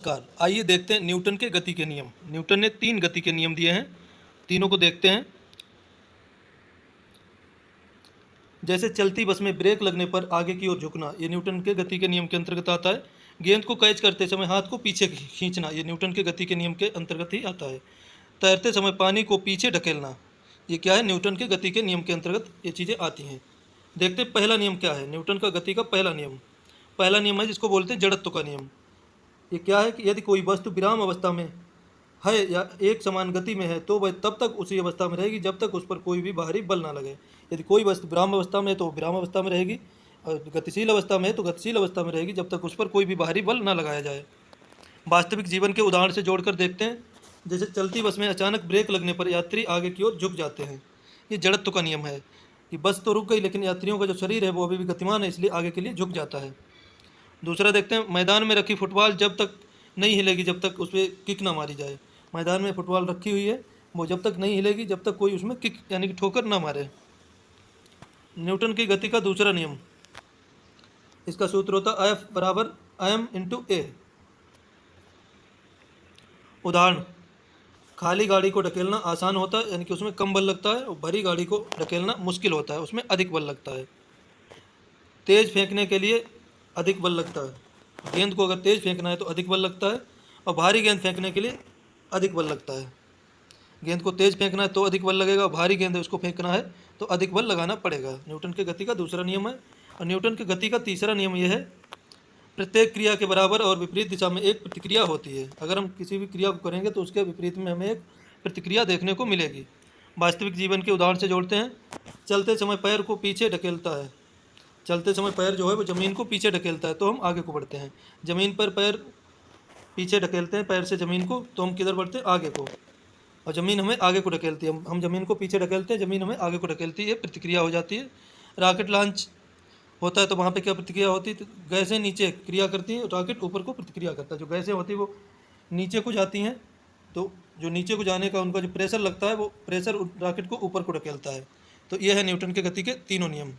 नमस्कार, आइए देखते हैं न्यूटन के गति के नियम। न्यूटन ने 3 गति के नियम दिए हैं, तीनों को देखते हैं। जैसे चलती बस में ब्रेक लगने पर आगे की ओर झुकना, ये न्यूटन के गति के नियम के अंतर्गत आता है। गेंद को कैच करते समय हाथ को पीछे खींचना, ये न्यूटन के गति के नियम के अंतर्गत ही आता है। तैरते समय पानी को पीछे ढकेलना, ये क्या है, न्यूटन के गति के नियम के अंतर्गत ये चीज़ें आती हैं। देखते हैं पहला नियम क्या है, न्यूटन का गति का पहला नियम है जिसको बोलते हैं जड़त्व का नियम। ये क्या है कि यदि कोई वस्तु विराम अवस्था में है या एक समान गति में है तो वह तब तक उसी अवस्था में रहेगी जब तक उस पर कोई भी बाहरी बल ना लगे। यदि कोई वस्तु विराम अवस्था में है तो विराम अवस्था में रहेगी, और गतिशील अवस्था में है तो गतिशील अवस्था में रहेगी जब तक उस पर कोई भी बाहरी बल ना लगाया जाए। वास्तविक जीवन के उदाहरण से जोड़कर देखते हैं। जैसे चलती बस में अचानक ब्रेक लगने पर यात्री आगे की ओर झुक जाते हैं, ये जड़त्व का नियम है कि बस तो रुक गई लेकिन यात्रियों का जो शरीर है वो अभी भी गतिमान है, इसलिए आगे के लिए झुक जाता है। दूसरा देखते हैं, मैदान में रखी फुटबॉल जब तक नहीं हिलेगी जब तक उस पर किक ना मारी जाए। मैदान में फुटबॉल रखी हुई है, वो जब तक नहीं हिलेगी जब तक कोई उसमें किक यानी कि ठोकर ना मारे। न्यूटन की गति का दूसरा नियम, इसका सूत्र होता है F बराबर m/a। उदाहरण, खाली गाड़ी को ढकेलना आसान होता है यानी कि उसमें कम बल लगता है, और भरी गाड़ी को ढकेलना मुश्किल होता है, उसमें अधिक बल लगता है। तेज फेंकने के लिए अधिक बल लगता है, गेंद को अगर तेज फेंकना है तो अधिक बल लगता है, और भारी गेंद फेंकने के लिए अधिक बल लगता है। गेंद को तेज फेंकना है तो अधिक बल लगेगा, भारी गेंद है उसको फेंकना है तो अधिक बल लगाना पड़ेगा। न्यूटन के गति का दूसरा नियम है। और न्यूटन के गति का तीसरा नियम यह है, प्रत्येक क्रिया के बराबर और विपरीत दिशा में एक प्रतिक्रिया होती है। अगर हम किसी भी क्रिया को करेंगे तो उसके विपरीत में हमें एक प्रतिक्रिया देखने को मिलेगी। वास्तविक जीवन के उदाहरण से जोड़ते हैं। चलते समय पैर को पीछे ढकेलता है, चलते समय पैर जो है वो ज़मीन को पीछे ढकेलता है तो हम आगे को बढ़ते हैं। ज़मीन पर पैर पीछे ढकेलते हैं पैर से ज़मीन को तो हम किधर बढ़ते हैं, आगे को, और ज़मीन हमें आगे को ढकेलती है। हम ज़मीन को पीछे ढकेलते हैं, ज़मीन हमें आगे को ढकेलती है, प्रतिक्रिया हो जाती है। रॉकेट लॉन्च होता है तो वहाँ पे क्या प्रतिक्रिया होती है, तो गैसें नीचे क्रिया करती हैं, रॉकेट ऊपर को प्रतिक्रिया करता है। जो गैसें होती है वो नीचे को जाती हैं, तो जो नीचे को जाने का उनका जो प्रेशर लगता है वो प्रेशर रॉकेट को ऊपर को ढकेलता है। तो ये है न्यूटन के गति के तीनों नियम।